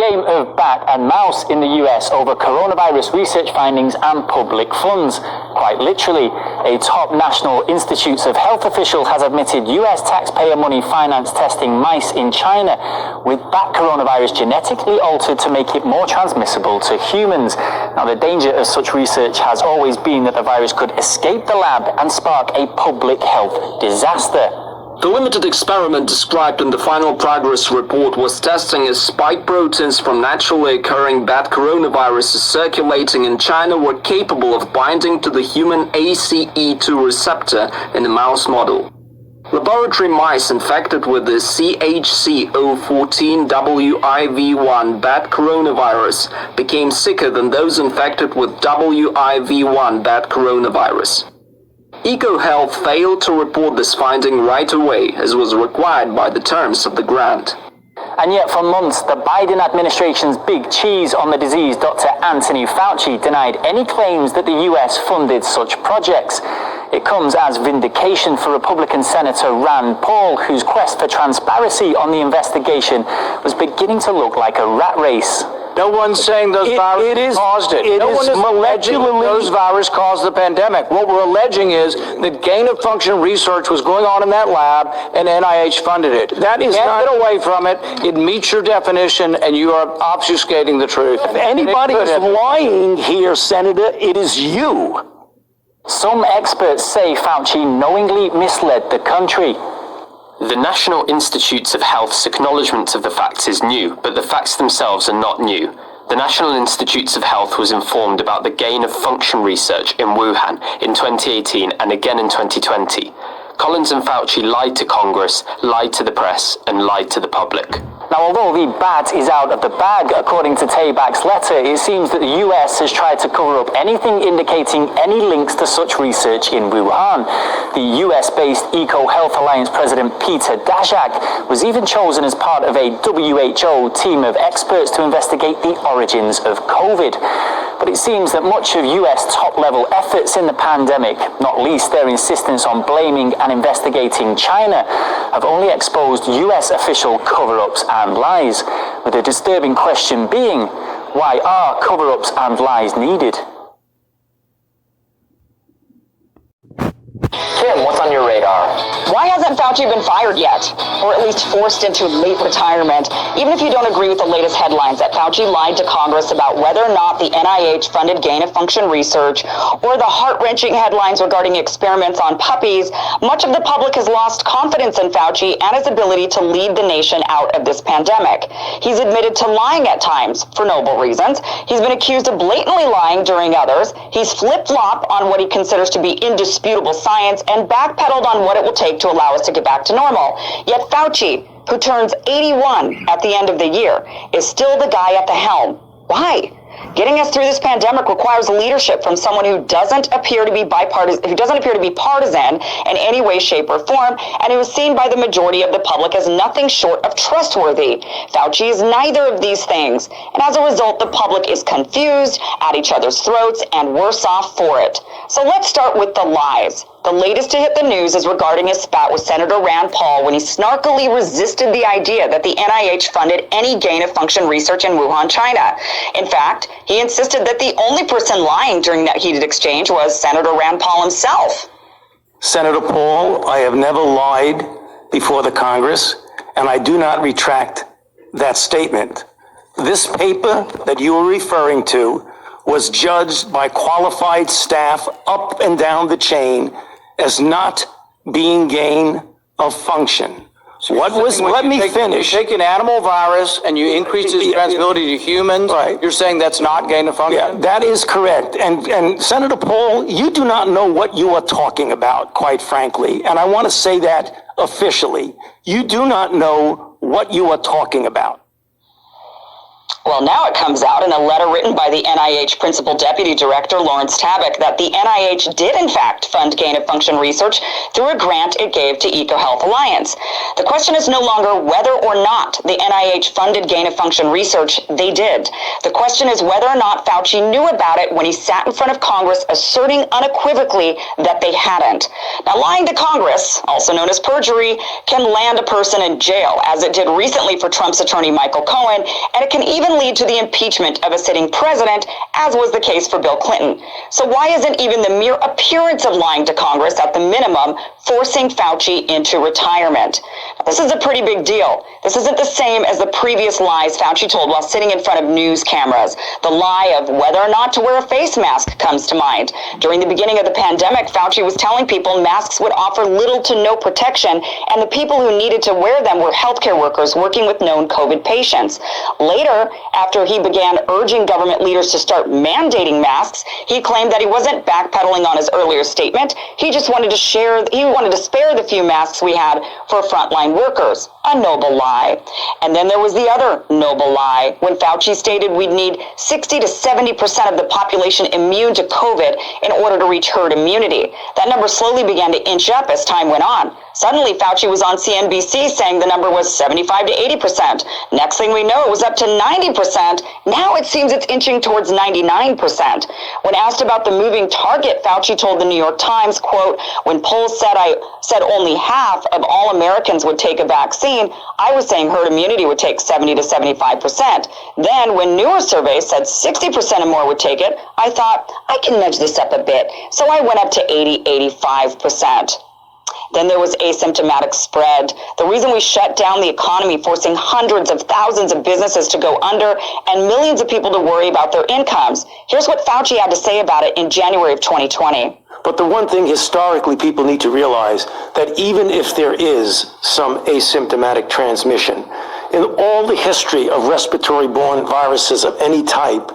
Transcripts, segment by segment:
game of bat and mouse in the US over coronavirus research findings and public funds. Quite literally, a top National Institutes of Health official has admitted US taxpayer money financed testing mice in China with bat coronavirus genetically altered to make it more transmissible to humans. Now, the danger of such research has always been that the virus could escape the lab and spark a public health disaster. The limited experiment described in the final progress report was testing if spike proteins from naturally occurring bat coronaviruses circulating in China were capable of binding to the human ACE2 receptor in a mouse model. Laboratory mice infected with the CHC014WIV1 bat coronavirus became sicker than those infected with WIV1 bat coronavirus. EcoHealth failed to report this finding right away, as was required by the terms of the grant. And yet for months, the Biden administration's big cheese on the disease, Dr. Anthony Fauci, denied any claims that the US funded such projects. It comes as vindication for Republican Senator Rand Paul, whose quest for transparency on the investigation was beginning to look like a rat race. No one's saying those viruses caused it. No one is alleging those viruses caused the pandemic. What we're alleging is that gain-of-function research was going on in that lab and NIH funded it. That is not... Get away from it. It meets your definition and you are obfuscating the truth. If anybody is lying here, Senator, it is you. Some experts say Fauci knowingly misled the country. The National Institutes of Health's acknowledgement of the facts is new, but the facts themselves are not new. The National Institutes of Health was informed about the gain-of-function research in Wuhan in 2018 and again in 2020. Collins and Fauci lied to Congress, lied to the press, and lied to the public. Now, although the bat is out of the bag, according to Tabak's letter, it seems that the US has tried to cover up anything indicating any links to such research in Wuhan. The US-based EcoHealth Alliance President Peter Daszak was even chosen as part of a WHO team of experts to investigate the origins of COVID. But it seems that much of US top-level efforts in the pandemic, not least their insistence on blaming and investigating China, have only exposed US official cover-ups and lies, with the disturbing question being, why are cover-ups and lies needed? Kim, what's on your radar? Why hasn't Fauci been fired yet? Or at least forced into late retirement? Even if you don't agree with the latest headlines that Fauci lied to Congress about whether or not the NIH funded gain-of-function research, or the heart-wrenching headlines regarding experiments on puppies, much of the public has lost confidence in Fauci and his ability to lead the nation out of this pandemic. He's admitted to lying at times, for noble reasons. He's been accused of blatantly lying during others. He's flip-flopped on what he considers to be indisputable science and backpedaled on what it will take to allow us to get back to normal. Yet Fauci, who turns 81 at the end of the year, is still the guy at the helm. Why? Getting us through this pandemic requires leadership from someone who doesn't appear to be partisan in any way, shape, or form, and who is seen by the majority of the public as nothing short of trustworthy. Fauci is neither of these things, and as a result, the public is confused, at each other's throats, and worse off for it. So let's start with the lies. The latest to hit the news is regarding his spat with Senator Rand Paul when he snarkily resisted the idea that the NIH funded any gain-of-function research in Wuhan, China. In fact, he insisted that the only person lying during that heated exchange was Senator Rand Paul himself. Senator Paul, I have never lied before the Congress, and I do not retract that statement. This paper that you are referring to was judged by qualified staff up and down the chain as not being gain of function. So let me finish. You take an animal virus and you increase its transmissibility to humans. Right. You're saying that's not gain of function? Yeah, that is correct. And Senator Paul, you do not know what you are talking about, quite frankly. And I want to say that officially. You do not know what you are talking about. Well, now it comes out in a letter written by the NIH Principal Deputy Director Lawrence Tabak that the NIH did in fact fund gain-of-function research through a grant it gave to EcoHealth Alliance. The question is no longer whether or not the NIH funded gain-of-function research. They did. The question is whether or not Fauci knew about it when he sat in front of Congress asserting unequivocally that they hadn't. Now, lying to Congress, also known as perjury, can land a person in jail, as it did recently for Trump's attorney Michael Cohen, and it can even lead to the impeachment of a sitting president, as was the case for Bill Clinton. So why isn't even the mere appearance of lying to Congress, at the minimum, forcing Fauci into retirement? Now, this is a pretty big deal. This isn't the same as the previous lies Fauci told while sitting in front of news cameras. The lie of whether or not to wear a face mask comes to mind. During the beginning of the pandemic, Fauci was telling people masks would offer little to no protection, and the people who needed to wear them were healthcare workers working with known COVID patients. Later, after he began urging government leaders to start mandating masks, he claimed that he wasn't backpedaling on his earlier statement. He just wanted to spare the few masks we had for frontline workers. A noble lie. And then there was the other noble lie when Fauci stated we'd need 60 to 70% of the population immune to COVID in order to reach herd immunity. That number slowly began to inch up as time went on. Suddenly, Fauci was on CNBC saying the number was 75 to 80%. Next thing we know, it was up to 90%. Now it seems it's inching towards 99%. When asked about the moving target, Fauci told the New York Times, quote, "When polls said only half of all Americans would take a vaccine, I was saying herd immunity would take 70 to 75%. Then when newer surveys said 60% or more would take it, I thought I can nudge this up a bit. So I went up to 80, 85%. Then there was asymptomatic spread. The reason we shut down the economy, forcing hundreds of thousands of businesses to go under and millions of people to worry about their incomes. Here's what Fauci had to say about it in January of 2020. But the one thing historically people need to realize, that even if there is some asymptomatic transmission, in all the history of respiratory-borne viruses of any type,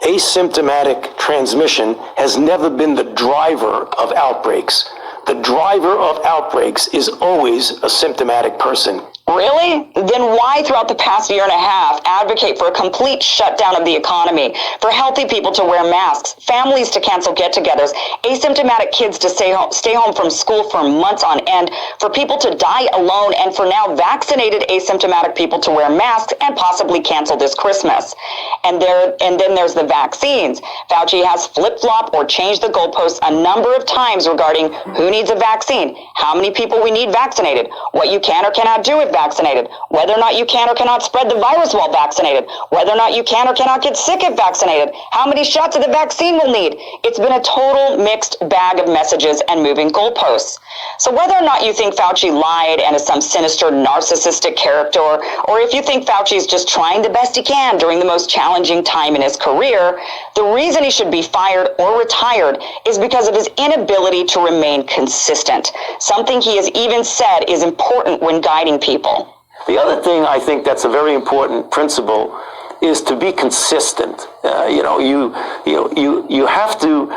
asymptomatic transmission has never been the driver of outbreaks. The driver of outbreaks is always a symptomatic person. Really? Then why throughout the past year and a half advocate for a complete shutdown of the economy, for healthy people to wear masks, families to cancel get-togethers, asymptomatic kids to stay home from school for months on end, for people to die alone, and for now vaccinated asymptomatic people to wear masks and possibly cancel this Christmas? And then there's the vaccines. Fauci has flip-flopped or changed the goalposts a number of times regarding who needs a vaccine, how many people we need vaccinated, what you can or cannot do if vaccinated, whether or not you can or cannot spread the virus while vaccinated, whether or not you can or cannot get sick if vaccinated, how many shots of the vaccine we'll need. It's been a total mixed bag of messages and moving goalposts. So whether or not you think Fauci lied and is some sinister narcissistic character, or if you think Fauci is just trying the best he can during the most challenging time in his career, the reason he should be fired or retired is because of his inability to remain consistent, something he has even said is important when guiding people. The other thing I think that's a very important principle is to be consistent. You have to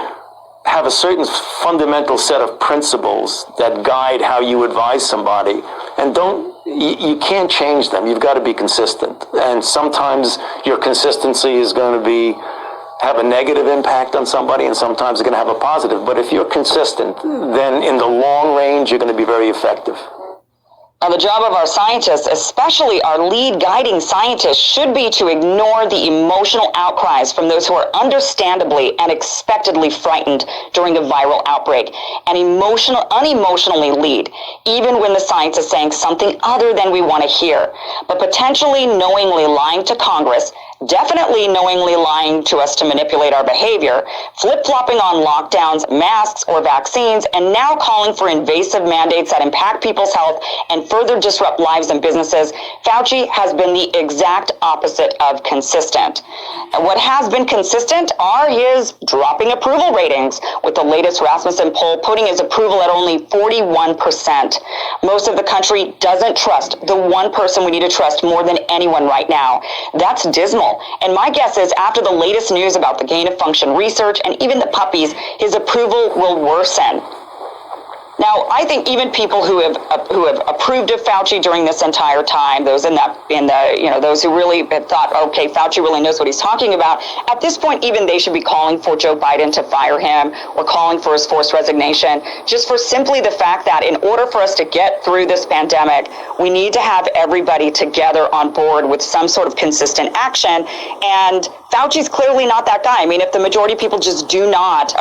have a certain fundamental set of principles that guide how you advise somebody, and you can't change them. You've got to be consistent. And sometimes your consistency is going to have a negative impact on somebody, and sometimes it's going to have a positive. But if you're consistent, then in the long range, you're going to be very effective. Now, the job of our scientists, especially our lead guiding scientists, should be to ignore the emotional outcries from those who are understandably and expectedly frightened during a viral outbreak, and unemotionally lead, even when the science is saying something other than we want to hear. But potentially knowingly lying to Congress, definitely knowingly lying to us to manipulate our behavior, flip-flopping on lockdowns, masks, or vaccines, and now calling for invasive mandates that impact people's health and further disrupt lives and businesses, Fauci has been the exact opposite of consistent. And what has been consistent are his dropping approval ratings, with the latest Rasmussen poll putting his approval at only 41%. Most of the country doesn't trust the one person we need to trust more than anyone right now. That's dismal. And my guess is after the latest news about the gain-of-function research and even the puppies, his approval will worsen. Now, I think even people who have approved of Fauci during this entire time, those those who really have thought, okay, Fauci really knows what he's talking about, at this point, even they should be calling for Joe Biden to fire him or calling for his forced resignation, just for simply the fact that in order for us to get through this pandemic, we need to have everybody together on board with some sort of consistent action. And Fauci's clearly not that guy. I mean, if the majority of people just do not